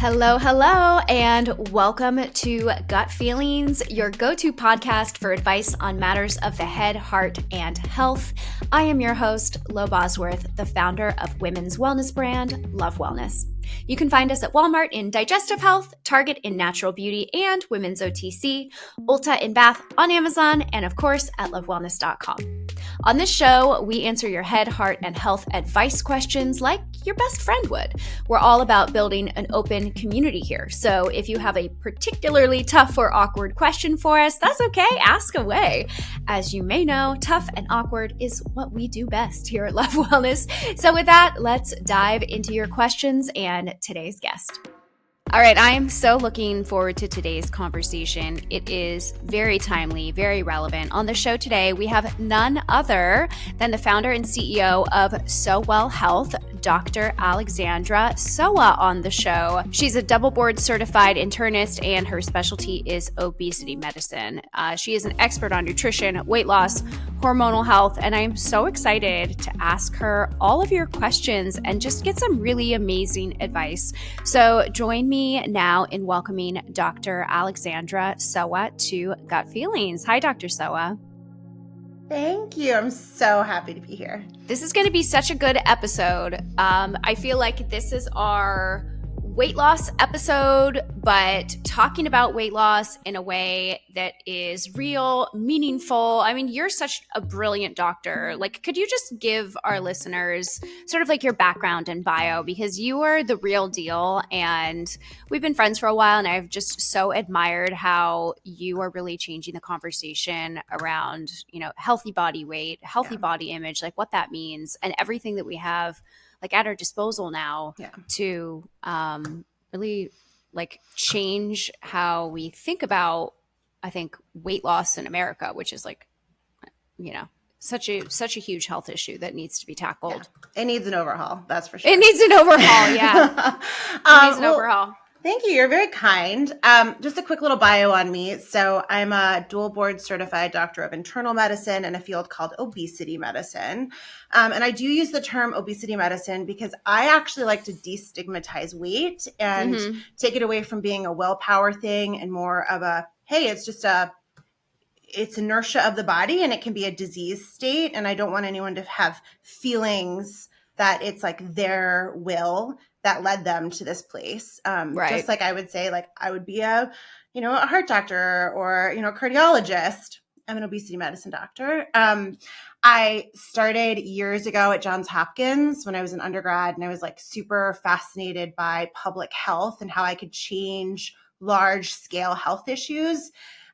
Hello, hello, and welcome to Gut Feelings, your go-to podcast for advice on matters of the head, heart, and health. I am your host, Lo Bosworth, the founder of women's wellness brand, Love Wellness. You can find us at Walmart in digestive health, Target in natural beauty and women's OTC, Ulta in bath on Amazon, and of course at lovewellness.com. On this show, we answer your head, heart, and health advice questions like your best friend would. We're all about building an open community here. So if you have a particularly tough or awkward question for us, that's okay, ask away. As you may know, tough and awkward is what we do best here at Love Wellness. So with that, let's dive into your questions and today's guest. All right, I am so looking forward to today's conversation. It is very timely, very relevant. On the show today, we have none other than the founder and CEO of Sowa Health, Dr. Alexandra Sowa on the show. She's a double board certified internist and her specialty is obesity medicine. She is an expert on nutrition, weight loss, hormonal health, and I'm so excited to ask her all of your questions and just get some really amazing advice. So join me now in welcoming Dr. Alexandra Sowa to Gut Feelings. Hi, Dr. Sowa. Thank you. I'm so happy to be here. This is going to be such a good episode. I feel like this is our weight loss episode, but talking about weight loss in a way that is real, meaningful. I mean, you're such a brilliant doctor. Like, could you just give our listeners sort of like your background and bio? Because you are the real deal and we've been friends for a while and I've just so admired how you are really changing the conversation around, you know, healthy body weight, healthy body image, like what that means and everything that we have like at our disposal now to really like change how we think about, I think, weight loss in America, which is like, you know, such a huge health issue that needs to be tackled. Yeah. It needs an overhaul. That's for sure. It needs an overhaul. Yeah. It needs an overhaul. Thank you. You're very kind. Just a quick little bio on me. So I'm a dual board certified doctor of internal medicine in a field called obesity medicine. And I do use the term obesity medicine because I actually like to destigmatize weight and take it away from being a willpower thing and more of a, hey, it's inertia of the body and it can be a disease state. And I don't want anyone to have feelings that it's like their will that led them to this place. Right. Just like I would say, like I would be a heart doctor or, a cardiologist. I'm an obesity medicine doctor. I started years ago at Johns Hopkins when I was an undergrad and I was like super fascinated by public health and how I could change large scale health issues.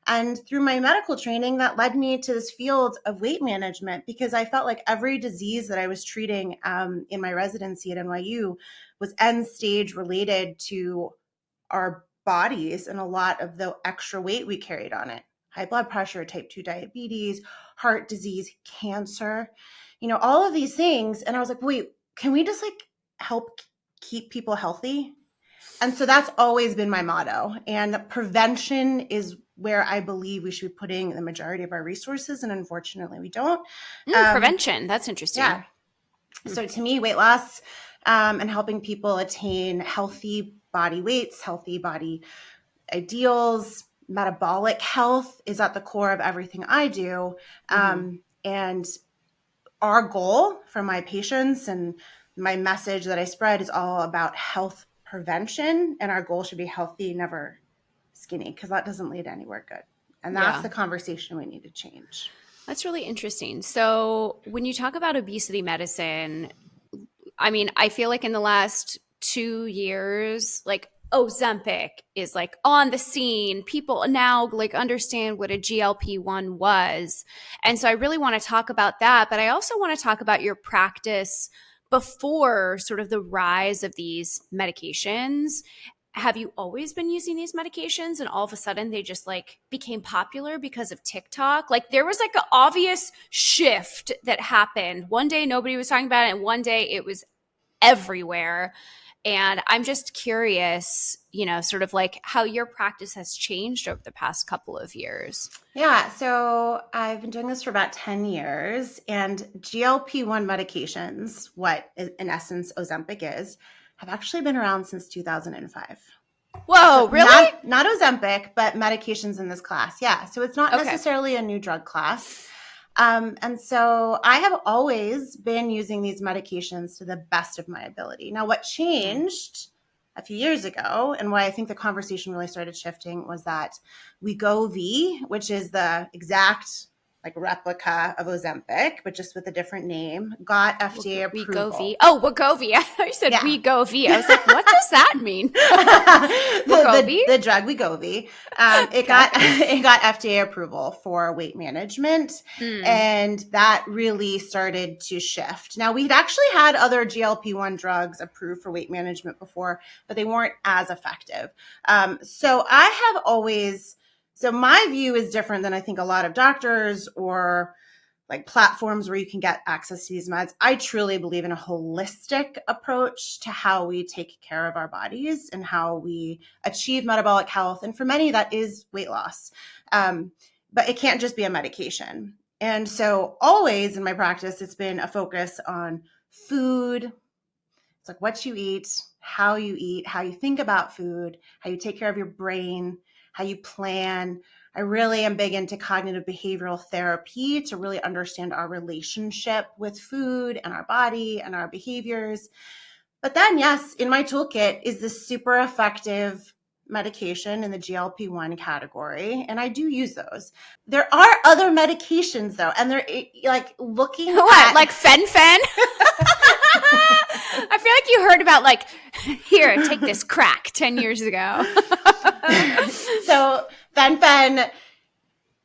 And through my medical training, that led me to this field of weight management because I felt like every disease that I was treating in my residency at NYU was end stage related to our bodies and a lot of the extra weight we carried on it. High blood pressure, type 2 diabetes, heart disease, cancer, all of these things. And I was like, wait, can we just like help keep people healthy? And so that's always been my motto. And prevention is where I believe we should be putting the majority of our resources. And unfortunately, we don't. Prevention. That's interesting. Yeah. So to me, weight loss and helping people attain healthy body weights, healthy body ideals, metabolic health is at the core of everything I do. And our goal for my patients and my message that I spread is all about health prevention. And our goal should be healthy, never skinny, because that doesn't lead anywhere good. And that's the conversation we need to change. That's really interesting. So when you talk about obesity medicine, I mean, I feel like in the last 2 years, like Ozempic is like on the scene. People now like understand what a GLP-1 was. And so I really want to talk about that. But I also want to talk about your practice before sort of the rise of these medications. Have you always been using these medications and all of a sudden they just like became popular because of TikTok? Like there was like an obvious shift that happened. One day nobody was talking about it and one day it was everywhere. And I'm just curious, sort of like how your practice has changed over the past couple of years. Yeah. So I've been doing this for about 10 years and GLP-1 medications, what in essence Ozempic is, have actually been around since 2005. Whoa, So really? not Ozempic, but medications in this class. Yeah. So it's not necessarily a new drug class. And so I have always been using these medications to the best of my ability. Now, what changed a few years ago and why I think the conversation really started shifting was that Wegovy, which is the exact like replica of Ozempic, but just with a different name, got FDA approval. Wegovy. Oh, Wegovy. I thought you said Wegovy. I was like, what does that mean? the drug Wegovy. It got FDA approval for weight management, and that really started to shift. Now, we'd actually had other GLP-1 drugs approved for weight management before, but they weren't as effective. So my view is different than I think a lot of doctors or like platforms where you can get access to these meds. I truly believe in a holistic approach to how we take care of our bodies and how we achieve metabolic health. And for many, that is weight loss. But it can't just be a medication. And so always in my practice, it's been a focus on food. It's like what you eat, how you think about food, how you take care of your brain, how you plan. I really am big into cognitive behavioral therapy to really understand our relationship with food and our body and our behaviors. But then, yes, in my toolkit is this super effective medication in the GLP-1 category, and I do use those. There are other medications though, and they're like looking what, like fen-phen? I feel like you heard about like, here, take this crack 10 years ago. So fen-phen,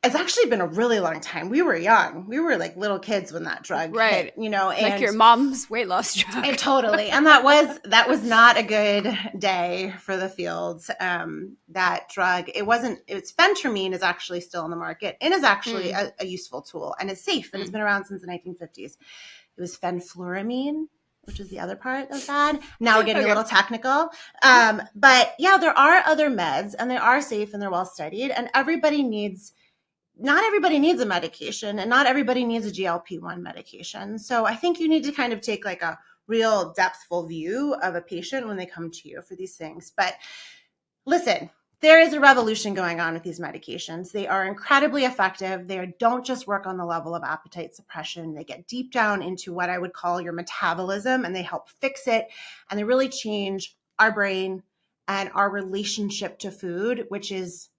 it's actually been a really long time. We were young. We were like little kids when that drug hit, and like your mom's weight loss drug. Totally. And that was not a good day for the field. That drug, it's phentermine is actually still in the market and is actually a useful tool and is safe and it's been around since the 1950s. It was fenfluramine, which is the other part of that. Now we're getting a little technical. But yeah, there are other meds and they are safe and they're well studied, and not everybody needs a medication and not everybody needs a GLP-1 medication. So I think you need to kind of take like a real depthful view of a patient when they come to you for these things. But listen, there is a revolution going on with these medications. They are incredibly effective. They don't just work on the level of appetite suppression. They get deep down into what I would call your metabolism, and they help fix it. And they really change our brain and our relationship to food, which is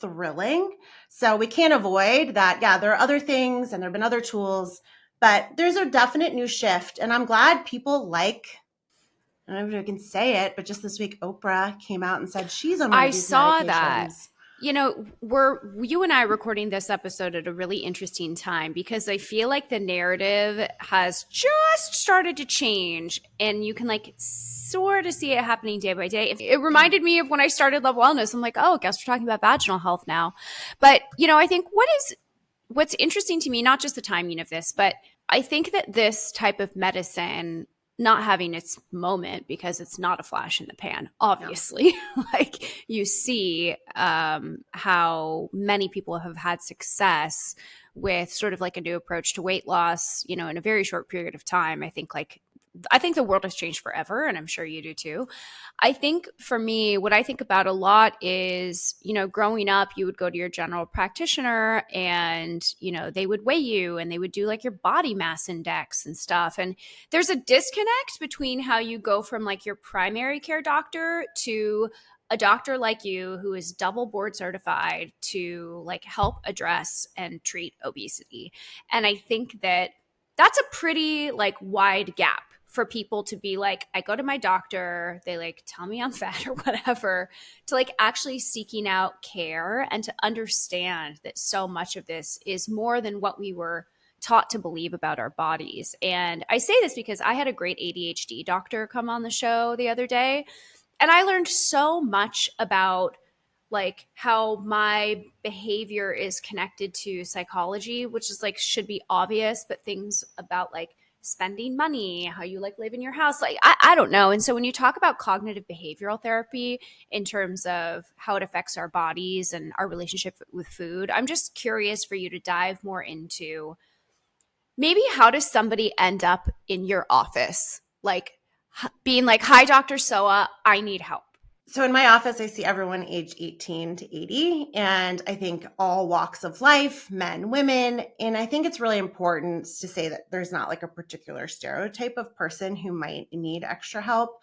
thrilling. So we can't avoid that. Yeah, there are other things and there have been other tools, but there's a definite new shift. And I'm glad people I don't know if I can say it, but just this week, Oprah came out and said she's on one of these medications. I saw that. You and I are recording this episode at a really interesting time because I feel like the narrative has just started to change, and you can like sort of see it happening day by day. It reminded me of when I started Love Wellness. I'm like, oh, I guess we're talking about vaginal health now. But, I think what's interesting to me, not just the timing of this, but I think that this type of medicine not having its moment because it's not a flash in the pan, obviously. No. Like you see how many people have had success with sort of like a new approach to weight loss, in a very short period of time. I think the world has changed forever, and I'm sure you do too. I think for me, what I think about a lot is, growing up, you would go to your general practitioner and, they would weigh you and they would do like your body mass index and stuff. And there's a disconnect between how you go from like your primary care doctor to a doctor like you who is double board certified to like help address and treat obesity. And I think that that's a pretty like wide gap for people to be like, I go to my doctor, they like tell me I'm fat or whatever, to like actually seeking out care and to understand that so much of this is more than what we were taught to believe about our bodies. And I say this because I had a great ADHD doctor come on the show the other day, and I learned so much about like how my behavior is connected to psychology, which is like should be obvious, but things about like spending money, how you like live in your house, like I don't know. And so when you talk about cognitive behavioral therapy in terms of how it affects our bodies and our relationship with food, I'm just curious for you to dive more into maybe how does somebody end up in your office? Like being like, hi, Dr. Sowa, I need help? So in my office, I see everyone age 18 to 80, and I think all walks of life, men, women. And I think it's really important to say that there's not like a particular stereotype of person who might need extra help.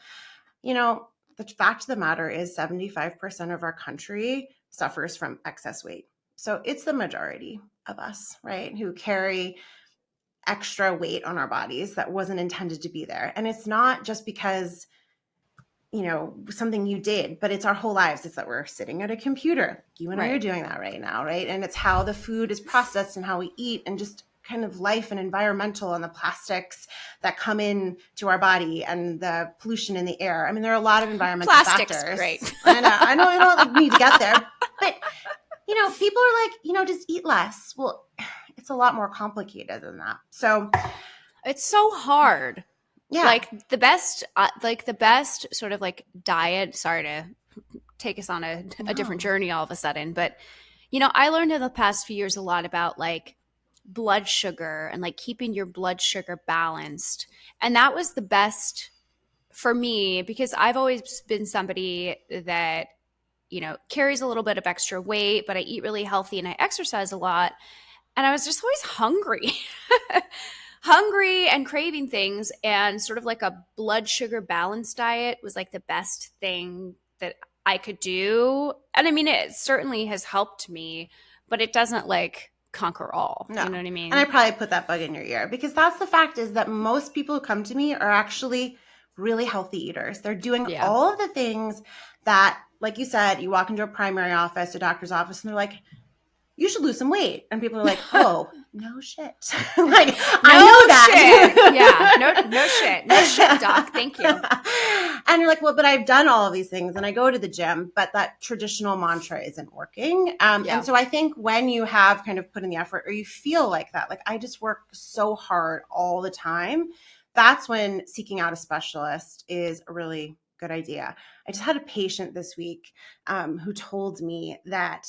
The fact of the matter is 75% of our country suffers from excess weight. So it's the majority of us, right, who carry extra weight on our bodies that wasn't intended to be there. And it's not just because something you did, but it's our whole lives. It's that we're sitting at a computer. You and I are doing that right now, right? And it's how the food is processed and how we eat, and just kind of life and environmental, and the plastics that come in to our body, and the pollution in the air. I mean, there are a lot of environmental Plastics, factors. great. I know I don't need to get there, but people are like, just eat less. Well, it's a lot more complicated than that. So it's so hard. Yeah. Like the best sort of like diet, sorry to take us on a different journey all of a sudden, but I learned in the past few years a lot about like blood sugar and like keeping your blood sugar balanced. And that was the best for me, because I've always been somebody that, carries a little bit of extra weight, but I eat really healthy and I exercise a lot. And I was just always hungry. Hungry and craving things, and sort of like a blood sugar balanced diet was like the best thing that I could do. And I mean, it certainly has helped me, but it doesn't like conquer all. No. You know what I mean? And I probably put that bug in your ear, because that's the fact, is that most people who come to me are actually really healthy eaters. They're doing all of the things that, like you said, you walk into a primary office, a doctor's office, and they're like, you should lose some weight. And people are like, oh, no shit. Like, I know that. Shit. Yeah. No shit. No shit, doc. Thank you. And you're like, well, but I've done all of these things and I go to the gym, but that traditional mantra isn't working. And so I think when you have kind of put in the effort, or you feel like that, like I just work so hard all the time, that's when seeking out a specialist is a really good idea. I just had a patient this week who told me that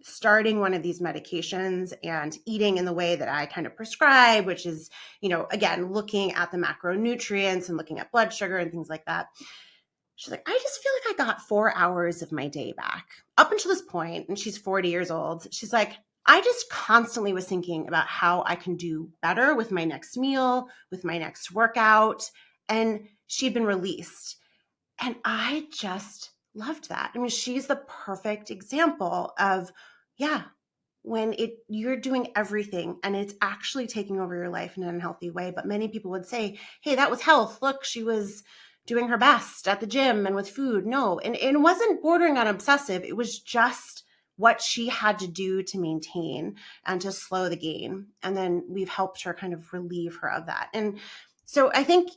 starting one of these medications and eating in the way that I kind of prescribe, which is, again, looking at the macronutrients and looking at blood sugar and things like that. She's like, I just feel like I got 4 hours of my day back up until this point. And she's 40 years old. She's like, I just constantly was thinking about how I can do better with my next meal, with my next workout. And she'd been released. And I just loved that. I mean, she's the perfect example of, when you're doing everything and it's actually taking over your life in an unhealthy way. But many people would say, hey, that was health. Look, she was doing her best at the gym and with food. No, and it wasn't bordering on obsessive. It was just what she had to do to maintain and to slow the gain. And then we've helped her kind of relieve her of that. And so I think,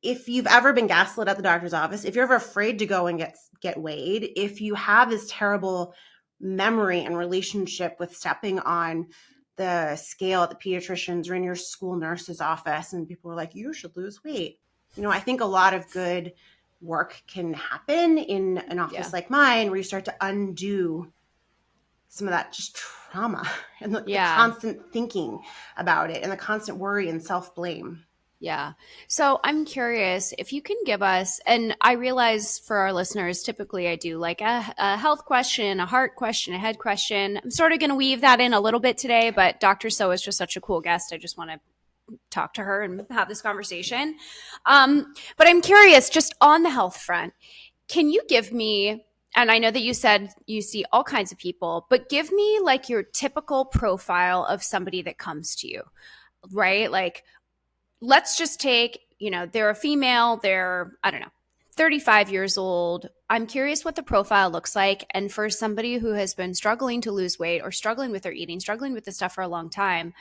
if you've ever been gaslit at the doctor's office, if you're ever afraid to go and get weighed, if you have this terrible memory and relationship with stepping on the scale at the pediatrician's or in your school nurse's office, and people are like, you should lose weight. I think a lot of good work can happen in an office like mine, where you start to undo some of that just trauma and the constant thinking about it and the constant worry and self-blame. Yeah. So I'm curious if you can give us, and I realize for our listeners, typically I do like a health question, a heart question, a head question. I'm sort of going to weave that in a little bit today, but Dr. So is just such a cool guest. I just want to talk to her and have this conversation. But I'm curious, just on the health front, can you give me, and I know that you said you see all kinds of people, but give me like your typical profile of somebody that comes to you, right? Like, let's just take, they're a female, they're, 35 years old. I'm curious what the profile looks like. And for somebody who has been struggling to lose weight or struggling with their eating, struggling with this stuff for a long time,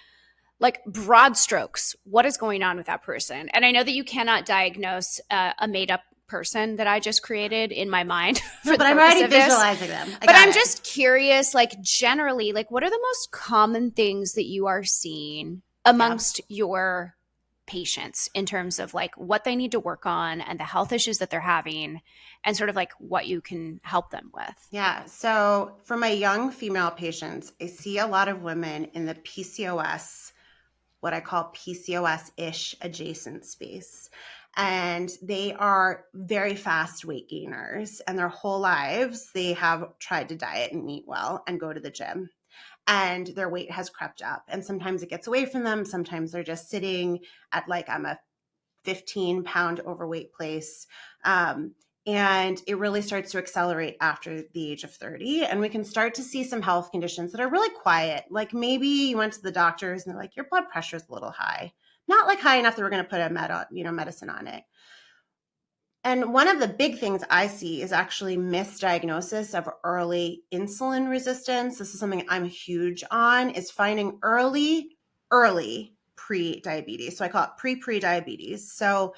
like broad strokes, what is going on with that person? And I know that you cannot diagnose a made up person that I just created in my mind. But I'm already visualizing them. But I'm just curious, like generally, like what are the most common things that you are seeing amongst your patients in terms of like what they need to work on and the health issues that they're having and sort of like what you can help them with? Yeah. So for my young female patients, I see a lot of women in the PCOS, what I call PCOS-ish adjacent space. and they are very fast weight gainers, and their whole lives they have tried to diet and eat well and go to the gym, and their weight has crept up, and sometimes it gets away from them. Sometimes they're just sitting at like, I'm a 15-pound overweight place. And it really starts to accelerate after the age of 30. And we can start to see some health conditions that are really quiet. Like maybe you went to the doctors and they're like, your blood pressure is a little high. Not like high enough that we're going to put a medicine on it. And one of the big things I see is actually misdiagnosis of early insulin resistance. This is something I'm huge on, is finding early pre-diabetes. So I call it pre-diabetes. So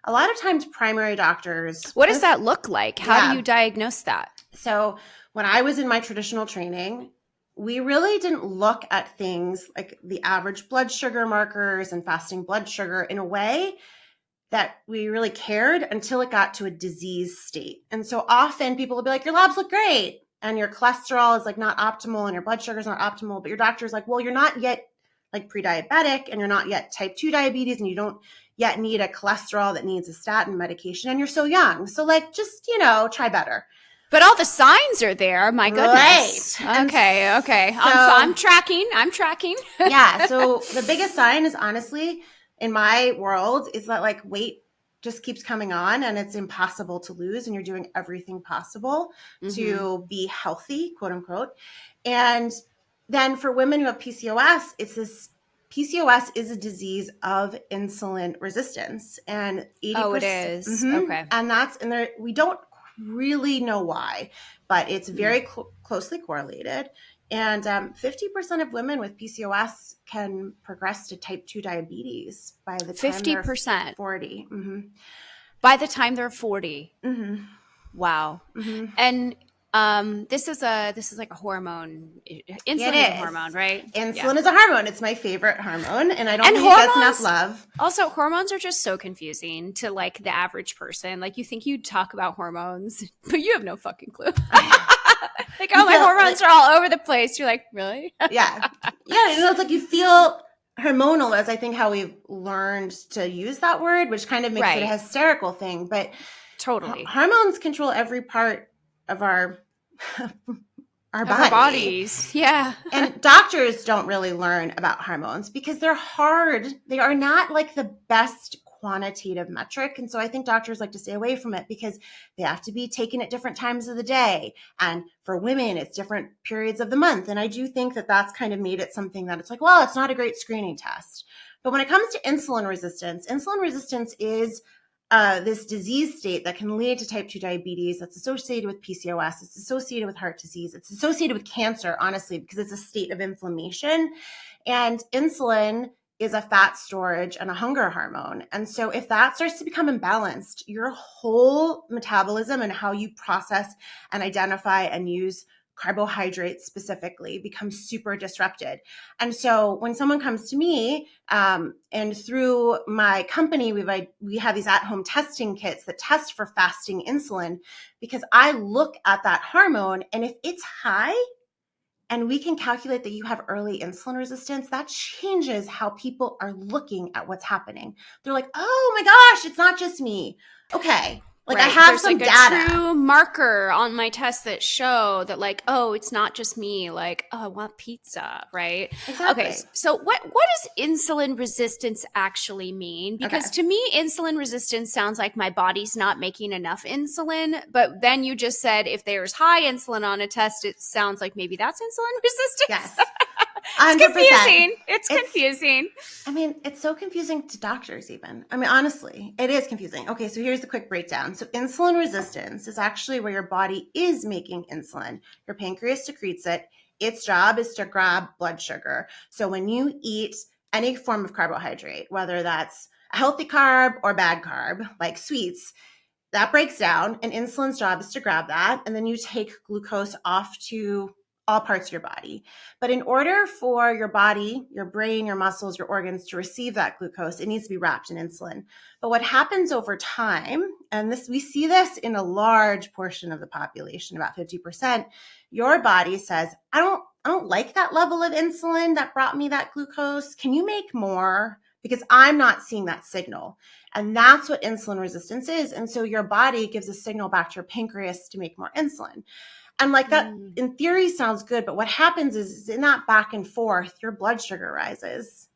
a lot of times primary doctors. What does that look like? How do you diagnose that? So when I was in my traditional training, we really didn't look at things like the average blood sugar markers and fasting blood sugar in a way that we really cared until it got to a disease state. And so often people will be like, your labs look great and your cholesterol is like not optimal and your blood sugar is not optimal, but your doctor's like, well, you're not yet like pre-diabetic and you're not yet type 2 diabetes and you don't yet need a cholesterol that needs a statin medication and you're so young. So like, just, try better. But all the signs are there. My goodness. Right. Okay. So, I'm tracking. Yeah. So the biggest sign is honestly in my world is that like weight just keeps coming on and it's impossible to lose and you're doing everything possible to be healthy, quote unquote. And then for women who have PCOS, PCOS is a disease of insulin resistance, and 80%. Oh, it is. Okay. And we don't really know why, but it's very closely correlated. And 50% of women with PCOS can progress to type 2 diabetes by the time 50%. They're 40. By the time they're 40. Wow. And this is like a hormone. Insulin is a hormone, right? Insulin is a hormone. It's my favorite hormone, and I don't think it gets enough love. Also, hormones are just so confusing to like the average person. Like you think you'd talk about hormones, but you have no fucking clue. Like, oh, my hormones are all over the place. You're like, really? Yeah. It's like you feel hormonal, as I think how we've learned to use that word, which kind of makes it a hysterical thing. But totally, hormones control every part of our bodies. Yeah. And doctors don't really learn about hormones because they're hard. They are not like the best quantitative metric. And so I think doctors like to stay away from it because they have to be taken at different times of the day. And for women, it's different periods of the month. And I do think that that's kind of made it something that it's like, well, it's not a great screening test. But when it comes to insulin resistance is this disease state that can lead to type 2 diabetes that's associated with PCOS. It's associated with heart disease. It's associated with cancer, honestly, because it's a state of inflammation. And insulin is a fat storage and a hunger hormone. And so if that starts to become imbalanced, your whole metabolism and how you process and identify and use carbohydrates specifically becomes super disrupted. And so when someone comes to me, and through my company, we have these at-home testing kits that test for fasting insulin, because I look at that hormone, and if it's high and we can calculate that you have early insulin resistance, that changes how people are looking at what's happening. They're like, oh my gosh, it's not just me. Okay. Like I have some like data. A true marker on my test that show that like, oh, it's not just me. Like, oh, I want pizza, right? Exactly. Okay, so what does insulin resistance actually mean? Because to me, insulin resistance sounds like my body's not making enough insulin. But then you just said if there's high insulin on a test, it sounds like maybe that's insulin resistance. Yes. 100%. It's confusing. It's confusing. I mean, it's so confusing to doctors even. I mean, honestly, it is confusing. Okay, so here's the quick breakdown. So insulin resistance is actually where your body is making insulin. Your pancreas secretes it. Its job is to grab blood sugar. So when you eat any form of carbohydrate, whether that's a healthy carb or bad carb, like sweets, that breaks down, and insulin's job is to grab that, and then you take glucose off to all parts of your body. But in order for your body, your brain, your muscles, your organs to receive that glucose, it needs to be wrapped in insulin. But what happens over time, and we see this in a large portion of the population, about 50%, your body says, I don't like that level of insulin that brought me that glucose. Can you make more? because I'm not seeing that signal. And that's what insulin resistance is. And so your body gives a signal back to your pancreas to make more insulin. And like that in theory sounds good, but what happens is in that back and forth, your blood sugar rises.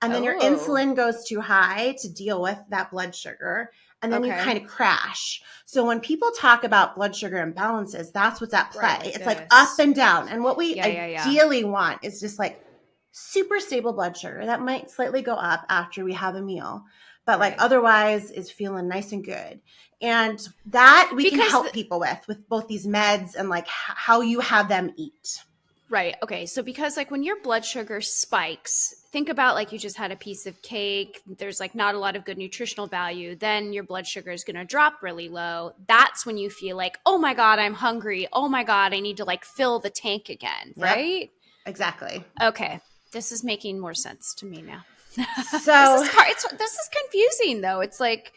And then your insulin goes too high to deal with that blood sugar. And then you kind of crash. So when people talk about blood sugar imbalances, that's what's at play. Right, it's like up and down. And what we ideally want is just like super stable blood sugar that might slightly go up after we have a meal, but like otherwise is feeling nice and good. And that we can help people with both these meds and like how you have them eat. Right. Okay. So because like when your blood sugar spikes, think about like you just had a piece of cake. There's like not a lot of good nutritional value. Then your blood sugar is going to drop really low. That's when you feel like, oh my God, I'm hungry. Oh my God, I need to like fill the tank again. Right? Exactly. Okay. This is making more sense to me now. So this is confusing though. It's like,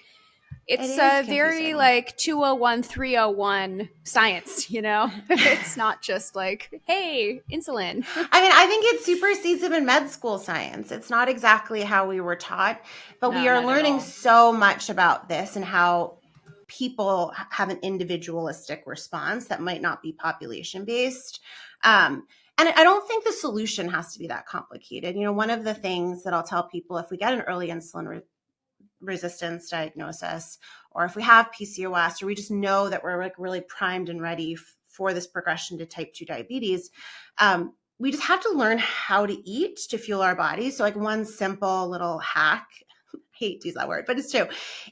it's very like 201, 301 science, you know? It's not just like, hey, insulin. I mean, I think it supersedes even med school science. It's not exactly how we were taught, but we are learning so much about this and how people have an individualistic response that might not be population-based. And I don't think the solution has to be that complicated. You know, one of the things that I'll tell people, if we get an early insulin resistance diagnosis, or if we have PCOS, or we just know that we're like really primed and ready for this progression to type 2 diabetes, we just have to learn how to eat to fuel our body. So like one simple little hack, I hate to use that word, but it's true,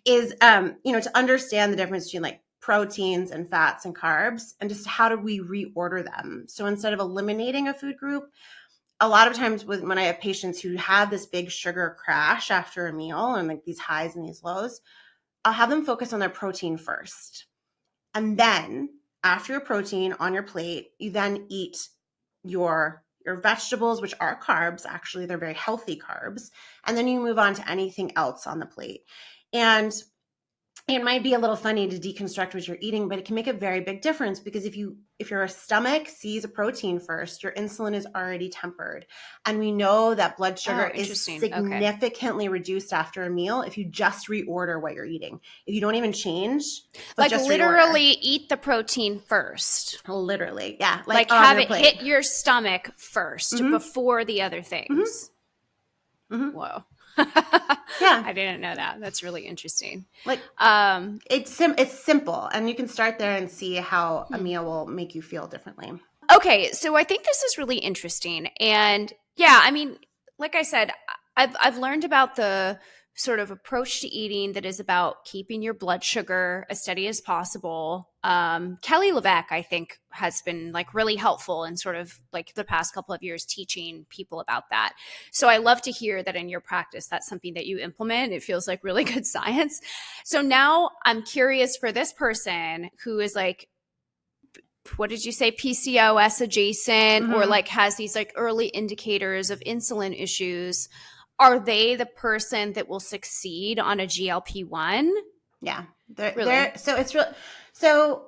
is, to understand the difference between like proteins and fats and carbs, and just how do we reorder them. So instead of eliminating a food group, a lot of times when I have patients who have this big sugar crash after a meal and like these highs and these lows, I'll have them focus on their protein first. And then after your protein on your plate, you then eat your vegetables, which are carbs. Actually, they're very healthy carbs. And then you move on to anything else on the plate. And it might be a little funny to deconstruct what you're eating, but it can make a very big difference, because if your stomach sees a protein first, your insulin is already tempered. And we know that blood sugar is significantly reduced after a meal if you just reorder what you're eating. If you don't even change, like just literally eat the protein first. Literally, yeah. Like have it hit your stomach first before the other things. Whoa. Yeah, I didn't know that. That's really interesting. Like, it's simple, and you can start there and see how a meal will make you feel differently. Okay, so I think this is really interesting, and yeah, I mean, like I said, I've learned about the sort of approach to eating that is about keeping your blood sugar as steady as possible. Kelly LeVeque, I think, has been like really helpful in sort of like the past couple of years teaching people about that. So I love to hear that in your practice, that's something that you implement. It feels like really good science. So now I'm curious for this person who is like, what did you say, PCOS adjacent, or like has these like early indicators of insulin issues. Are they the person that will succeed on a GLP-1? Yeah. So it's real. So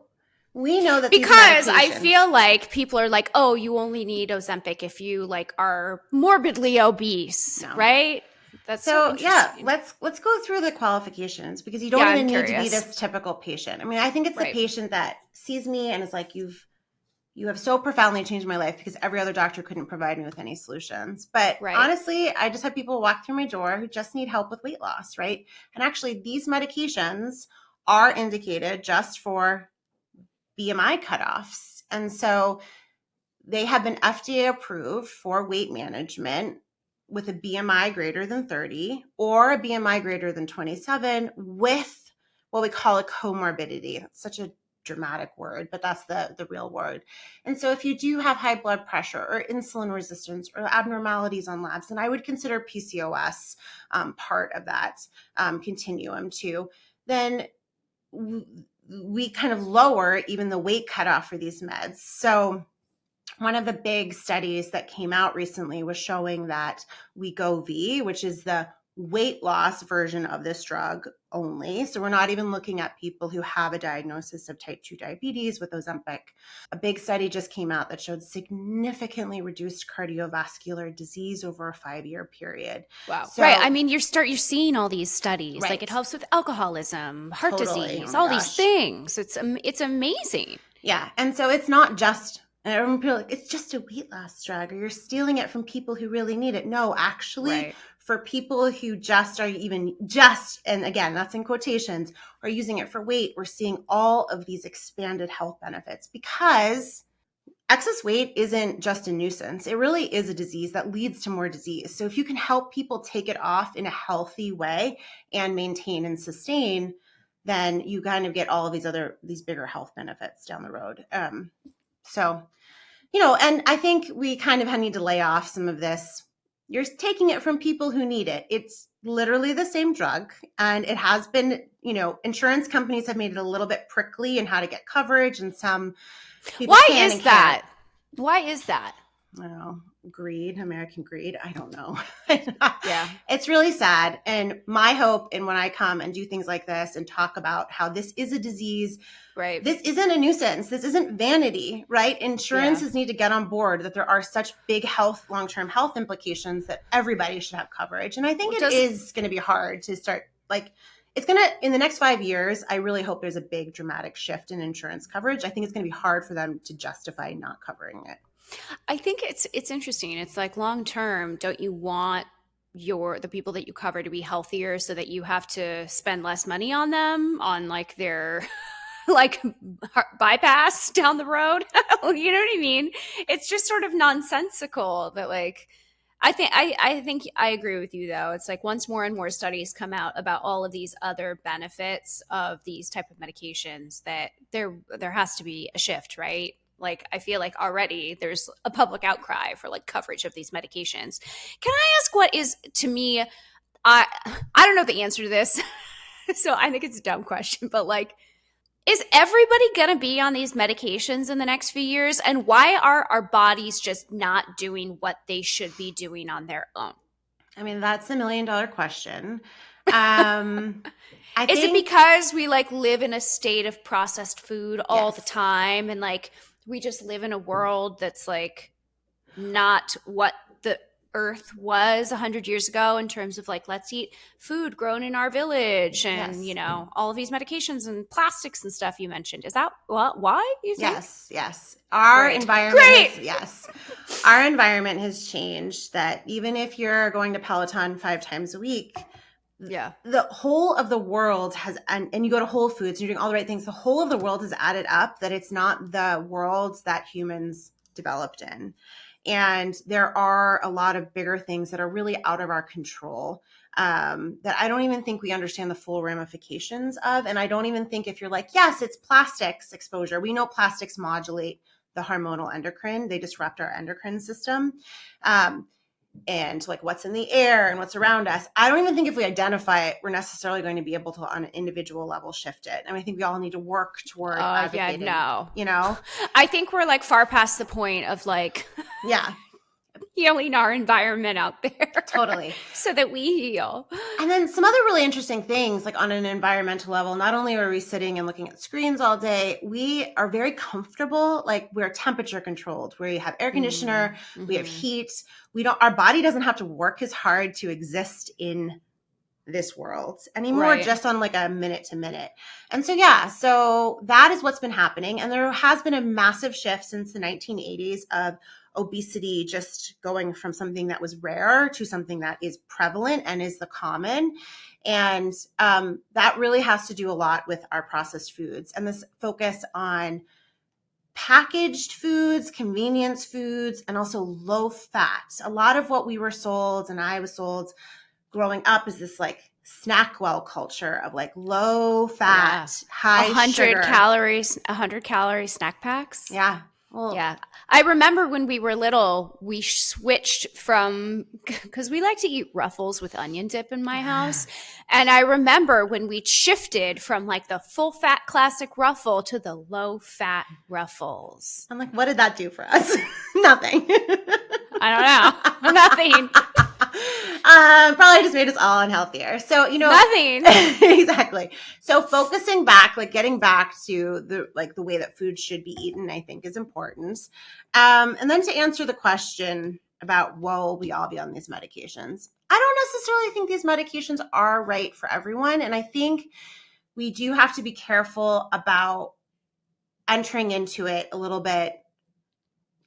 we know that because I feel like people are like, oh, you only need Ozempic if you like are morbidly obese, right? That's so yeah. Let's go through the qualifications, because you don't even need to be this typical patient. I mean, I think it's the patient that sees me and is like, you have so profoundly changed my life, because every other doctor couldn't provide me with any solutions. But honestly, I just have people walk through my door who just need help with weight loss, right? And actually, these medications are indicated just for BMI cutoffs. And so they have been FDA approved for weight management with a BMI greater than 30 or a BMI greater than 27 with what we call a comorbidity. That's such a dramatic word, but that's the real word. And so if you do have high blood pressure or insulin resistance or abnormalities on labs, then I would consider PCOS part of that continuum too. Then we kind of lower even the weight cutoff for these meds. So one of the big studies that came out recently was showing that Wegovy, which is the weight loss version of this drug only. So we're not even looking at people who have a diagnosis of type 2 diabetes with Ozempic. A big study just came out that showed significantly reduced cardiovascular disease over a 5-year period. Wow. So, right. I mean, you're seeing all these studies, right. like it helps with alcoholism, heart disease, Oh all gosh. these things. It's amazing. Yeah. And so it's not just, and everyone people like, it's just a weight loss drug or you're stealing it from people who really need it. No, actually, Right. For people who just are and again, that's in quotations, are using it for weight, we're seeing all of these expanded health benefits because excess weight isn't just a nuisance. It really is a disease that leads to more disease. So if you can help people take it off in a healthy way and maintain and sustain, then you kind of get all of these bigger health benefits down the road. So, and I think we kind of need to lay off some of this. You're taking it from people who need it. It's literally the same drug. And it has been, insurance companies have made it a little bit prickly in how to get coverage. And some people Why is that? Why is that? I don't know. Greed, American greed. I don't know. Yeah. It's really sad. And my hope, and when I come and do things like this and talk about how this is a disease, right? This isn't a nuisance. This isn't vanity, right? Insurances need to get on board that there are such big long-term health implications that everybody should have coverage. And I think it is going to be hard to start, in the next 5 years, I really hope there's a big dramatic shift in insurance coverage. I think it's going to be hard for them to justify not covering it. I think it's interesting. It's like long term, don't you want the people that you cover to be healthier so that you have to spend less money on them on like their bypass down the road? You know what I mean? It's just sort of nonsensical that I think I agree with you though. It's like once more and more studies come out about all of these other benefits of these type of medications that there has to be a shift, right? Like, I feel like already there's a public outcry for coverage of these medications. Can I ask what is, to me, I don't know the answer to this. So I think it's a dumb question, but is everybody going to be on these medications in the next few years? And why are our bodies just not doing what they should be doing on their own? I mean, that's $1 million question. Is it because we live in a state of processed food all the time and we just live in a world that's not what the earth was 100 years ago in terms of let's eat food grown in our village and all of these medications and plastics and stuff you mentioned? Is that why you think? Yes. Our environment our environment has changed that even if you're going to Peloton 5 times a week, the whole of the world has, and you go to Whole Foods, you're doing all the right things, the whole of the world has added up that it's not the world that humans developed in. And there are a lot of bigger things that are really out of our control that I don't even think we understand the full ramifications of. And I don't even think if you're yes, it's plastics exposure. We know plastics modulate the hormonal endocrine. They disrupt our endocrine system. And what's in the air and what's around us. I don't even think if we identify it, we're necessarily going to be able to, on an individual level, shift it. I mean, I think we all need to work toward advocating. I think we're far past the point of healing our environment out there. Totally. So that we heal. And then some other really interesting things, on an environmental level, not only are we sitting and looking at screens all day, we are very comfortable. We're temperature controlled, where you have air conditioner, we have heat. Our body doesn't have to work as hard to exist in this world anymore, just on a minute to minute. And so that is what's been happening. And there has been a massive shift since the 1980s of obesity just going from something that was rare to something that is prevalent and is the common. And that really has to do a lot with our processed foods and this focus on packaged foods, convenience foods, and also low fat. A lot of what we were sold and I was sold growing up is this snack-well culture of low fat, high 100 sugar. 100 calorie snack packs. Yeah. Well, I remember when we were little, we switched from, because we like to eat Ruffles with onion dip in my house. And I remember when we shifted from the full fat classic Ruffle to the low fat Ruffles. I'm what did that do for us? Nothing. I don't know. Nothing. Probably just made us all unhealthier. So, Nothing. Exactly. So focusing back, like getting back to the way that food should be eaten, I think is important. And then to answer the question about will we all be on these medications? I don't necessarily think these medications are right for everyone. And I think we do have to be careful about entering into it a little bit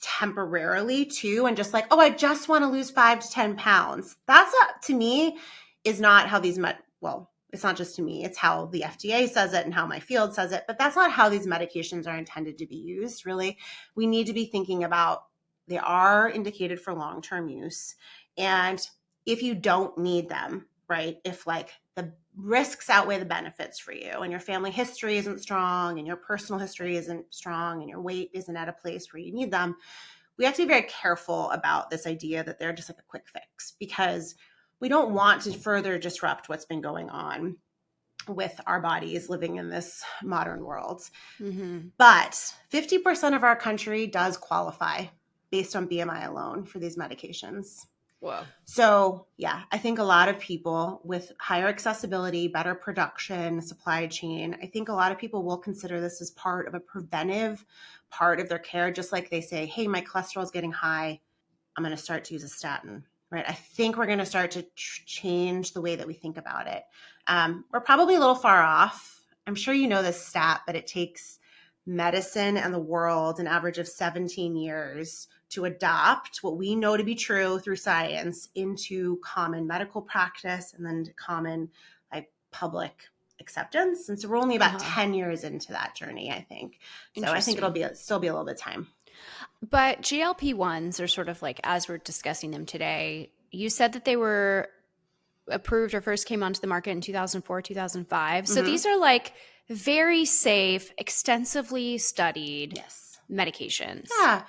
temporarily too, and just like, oh, I just want to lose 5 to 10 pounds. That's to me is not how these well, it's not just to me, it's how the FDA says it and how my field says it, but that's not how these medications are intended to be used. Really, we need to be thinking about they are indicated for long-term use, and if you don't need them, right, if like the risks outweigh the benefits for you and your family history isn't strong and your personal history isn't strong and your weight isn't at a place where you need them, we have to be very careful about this idea that they're just like a quick fix, because we don't want to further disrupt what's been going on with our bodies living in this modern world. Mm-hmm. But 50% of our country does qualify based on BMI alone for these medications. Whoa. So yeah, I think a lot of people with higher accessibility, better production, supply chain, I think a lot of people will consider this as part of a preventive part of their care. Just like they say, hey, my cholesterol is getting high, I'm going to start to use a statin, right? I think we're going to start to change the way that we think about it. We're probably a little far off. I'm sure you know this stat, but it takes medicine and the world an average of 17 years to adopt what we know to be true through science into common medical practice and then common like public acceptance. And so we're only about 10 years into that journey, I think. So I think it'll still be a little bit of time. But GLP-1s are sort of like, as we're discussing them today, you said that they were approved or first came onto the market in 2004, 2005. So these are like very safe, extensively studied medications. Yeah.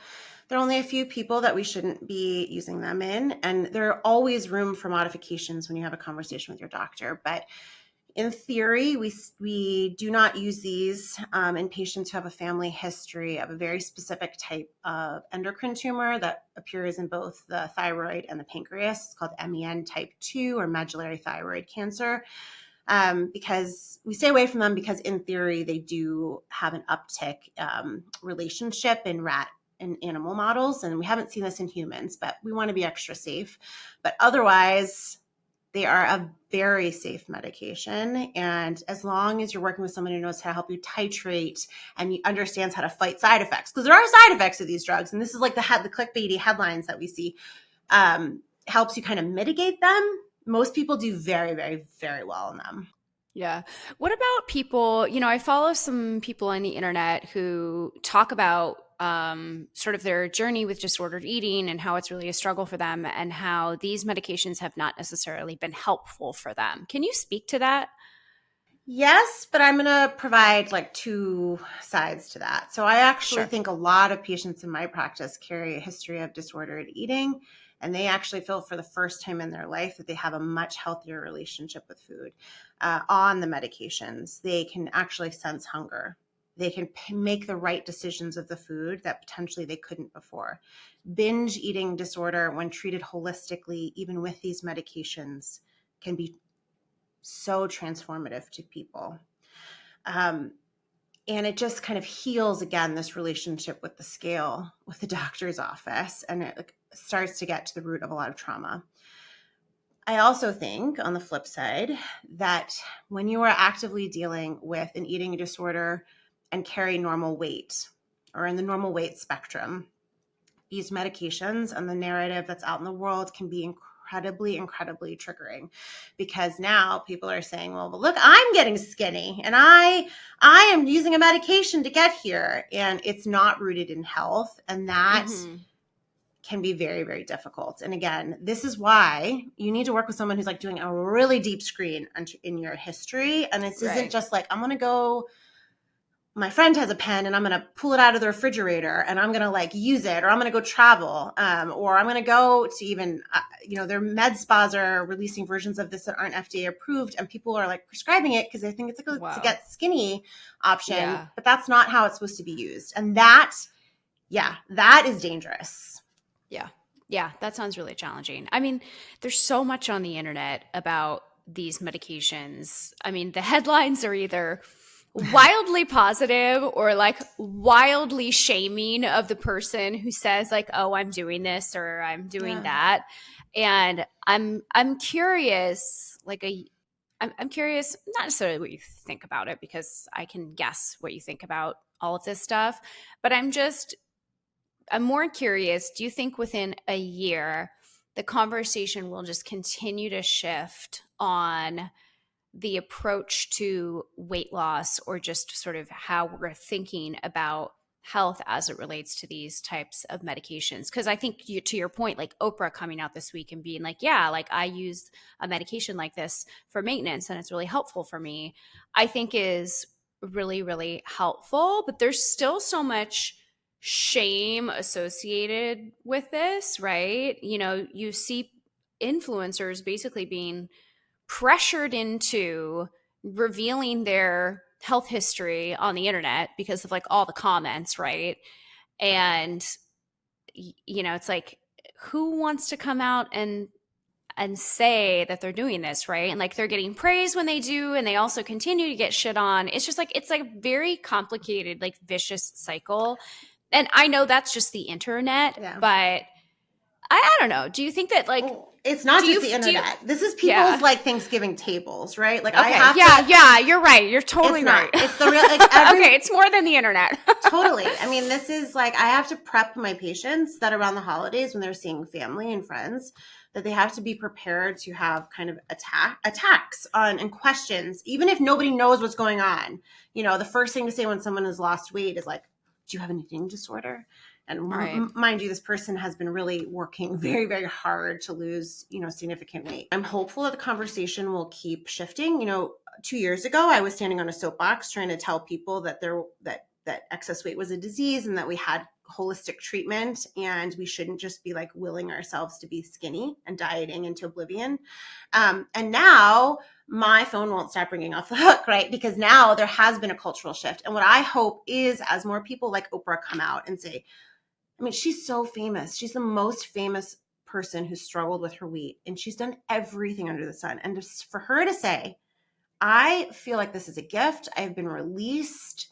There are only a few people that we shouldn't be using them in, and there are always room for modifications when you have a conversation with your doctor. But in theory, we do not use these in patients who have a family history of a very specific type of endocrine tumor that appears in both the thyroid and the pancreas. It's called MEN type 2 or medullary thyroid cancer. Because we stay away from them because in theory, they do have an uptick relationship in rat and animal models. And we haven't seen this in humans, but we want to be extra safe. But otherwise, they are a very safe medication. And as long as you're working with someone who knows how to help you titrate and understands how to fight side effects, because there are side effects of these drugs. And this is like the clickbaity headlines that we see, helps you kind of mitigate them. Most people do very, very, very well on them. Yeah. What about people, I follow some people on the internet who talk about sort of their journey with disordered eating and how it's really a struggle for them and how these medications have not necessarily been helpful for them. Can you speak to that? Yes, but I'm going to provide like two sides to that. So I actually think a lot of patients in my practice carry a history of disordered eating, and they actually feel for the first time in their life that they have a much healthier relationship with food on the medications. They can actually sense hunger. They can make the right decisions of the food that potentially they couldn't before. Binge eating disorder, when treated holistically, even with these medications, can be so transformative to people. And it just kind of heals, again, this relationship with the scale, with the doctor's office, and it starts to get to the root of a lot of trauma. I also think, on the flip side, that when you are actively dealing with an eating disorder and carry normal weight or in the normal weight spectrum, these medications and the narrative that's out in the world can be incredibly triggering, because now people are saying, well, look, I'm getting skinny and I am using a medication to get here, and it's not rooted in health. And that can be very, very difficult. And again, this is why you need to work with someone who's like doing a really deep screen in your history. And this isn't just like, I'm going to go, my friend has a pen and I'm going to pull it out of the refrigerator and I'm going to like use it, or I'm going to go travel, or I'm going to go to even, their med spas are releasing versions of this that aren't FDA approved, and people are like prescribing it because they think it's like to get skinny option, but that's not how it's supposed to be used. And that is dangerous. Yeah. Yeah, that sounds really challenging. I mean, there's so much on the internet about these medications. I mean, the headlines are either wildly positive or like wildly shaming of the person who says like, "Oh, I'm doing this or I'm doing Yeah. that." And I'm curious, I'm curious, not necessarily what you think about it because I can guess what you think about all of this stuff, but I'm more curious, do you think within a year the conversation will just continue to shift on the approach to weight loss or just sort of how we're thinking about health as it relates to these types of medications? Because I think to your point, like Oprah coming out this week and being like, yeah, like I use a medication like this for maintenance and it's really helpful for me, I think is really, really helpful. But there's still so much shame associated with this, right? You know, you see influencers basically being pressured into revealing their health history on the internet because of like all the comments, right? And you know, it's like who wants to come out and say that they're doing this, right? And like they're getting praise when they do and they also continue to get shit on. It's just like it's like a very complicated like vicious cycle. And I know that's just the internet, Yeah. but I don't know. Do you think that like it's not just the internet. This is people's like Thanksgiving tables, right? Like I have yeah, you're right. You're totally right. It's the real like okay, it's more than the internet. Totally. I mean, this is like I have to prep my patients that around the holidays when they're seeing family and friends that they have to be prepared to have kind of attacks on and questions, even if nobody knows what's going on. You know, the first thing to say when someone has lost weight is like, do you have an eating disorder? And mind you, this person has been really working very, very hard to lose, you know, significant weight. I'm hopeful that the conversation will keep shifting. You know, 2 years ago, I was standing on a soapbox trying to tell people that that excess weight was a disease and that we had holistic treatment and we shouldn't just be like willing ourselves to be skinny and dieting into oblivion. And now my phone won't stop ringing off the hook, right? Because now there has been a cultural shift. And what I hope is as more people like Oprah come out and say, I mean, she's so famous. She's the most famous person who struggled with her weight and she's done everything under the sun. And just for her to say, I feel like this is a gift. I've been released.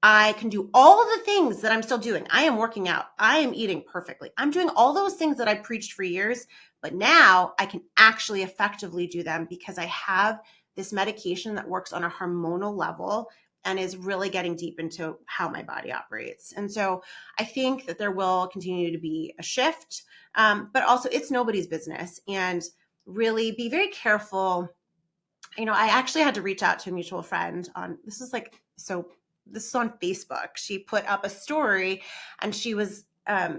I can do all of the things that I'm still doing. I am working out. I am eating perfectly. I'm doing all those things that I preached for years, but now I can actually effectively do them because I have this medication that works on a hormonal level and is really getting deep into how my body operates. And so I think that there will continue to be a shift, but also it's nobody's business. And really be very careful. You know, I actually had to reach out to a mutual friend on, this is on Facebook. She put up a story and she was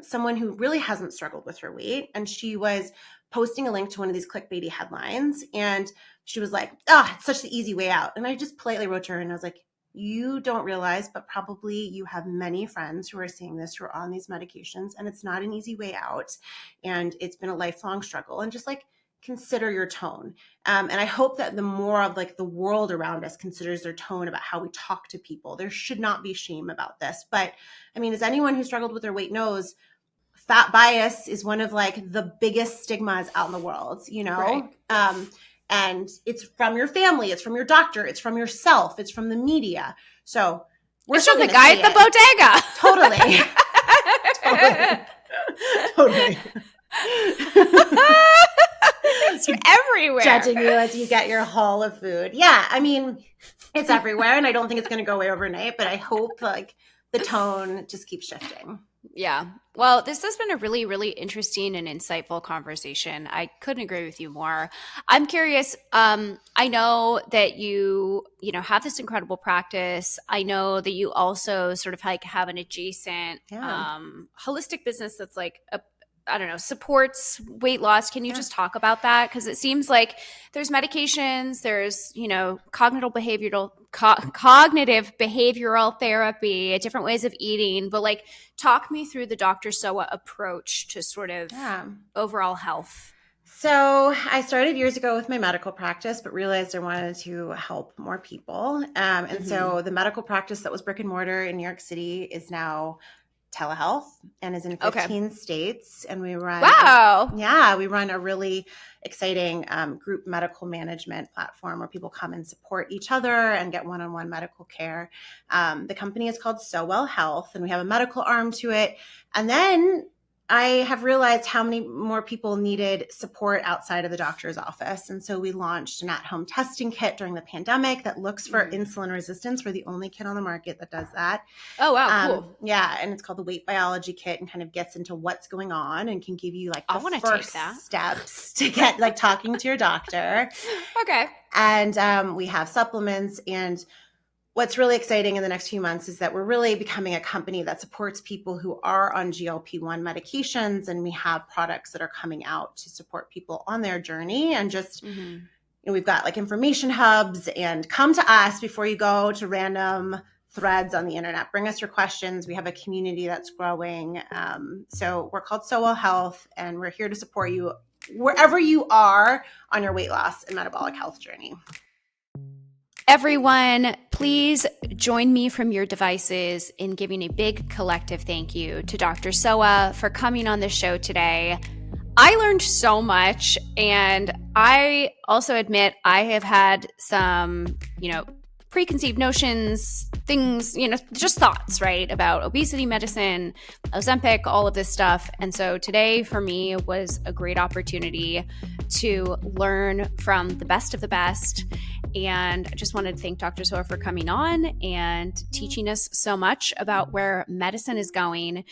someone who really hasn't struggled with her weight. And she was posting a link to one of these clickbaity headlines. And she was like, oh, it's such the easy way out. And I just politely wrote to her and I was like, you don't realize, but probably you have many friends who are seeing this, who are on these medications, and it's not an easy way out. And it's been a lifelong struggle. And just like, consider your tone. And I hope that the more of like the world around us considers their tone about how we talk to people. There should not be shame about this. But I mean, as anyone who struggled with their weight knows, fat bias is one of like the biggest stigmas out in the world, you know? Right. And it's from your family, it's from your doctor, it's from yourself, it's from the media. So it's from the guy at the bodega. Totally. It's everywhere. Judging you as you get your haul of food. Yeah, I mean, it's everywhere, and I don't think it's going to go away overnight, but I hope like the tone just keeps shifting. Yeah. Well, this has been a really, really interesting and insightful conversation. I couldn't agree with you more. I'm curious. I know that you have this incredible practice. I know that you also sort of like have an adjacent holistic business that's like supports weight loss. Can you just talk about that? Because it seems like there's medications, there's, cognitive behavioral therapy, different ways of eating, but like talk me through the Dr. Sowa approach to sort of overall health. So I started years ago with my medical practice, but realized I wanted to help more people. And so the medical practice that was brick and mortar in New York City is now telehealth and is in 15 states. And we run, we run a really exciting group medical management platform where people come and support each other and get one-on-one medical care. The company is called Sowa Health, and we have a medical arm to it. And then I have realized how many more people needed support outside of the doctor's office. And so we launched an at-home testing kit during the pandemic that looks for insulin resistance. We're the only kit on the market that does that. Oh, wow. Cool. Yeah. And it's called the Weight Biology Kit, and kind of gets into what's going on and can give you like the first steps to get like talking to your doctor. Okay. And we have supplements. And what's really exciting in the next few months is that we're really becoming a company that supports people who are on GLP-1 medications, and we have products that are coming out to support people on their journey. And just, we've got like information hubs, and come to us before you go to random threads on the internet. Bring us your questions. We have a community that's growing. So we're called Sowa Health, and we're here to support you wherever you are on your weight loss and metabolic health journey. Everyone, please join me from your devices in giving a big collective thank you to Dr. Sowa for coming on the show today. I learned so much, and I also admit I have had some, preconceived notions, things, just thoughts, right, about obesity medicine, Ozempic, all of this stuff. And so today for me was a great opportunity to learn from the best of the best. And I just wanted to thank Dr. Sowa for coming on and teaching us so much about where medicine is going.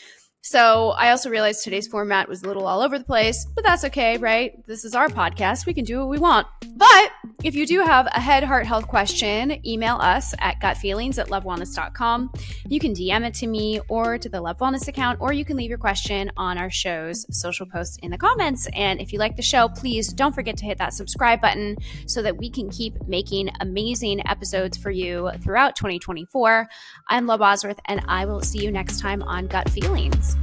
So I also realized today's format was a little all over the place, but that's okay, right? This is our podcast. We can do what we want. But if you do have a head, heart, health question, email us at gutfeelings@lovewellness.com. You can DM it to me or to the Love Wellness account, or you can leave your question on our show's social posts in the comments. And if you like the show, please don't forget to hit that subscribe button so that we can keep making amazing episodes for you throughout 2024. I'm Lo Bosworth, and I will see you next time on Gut Feelings.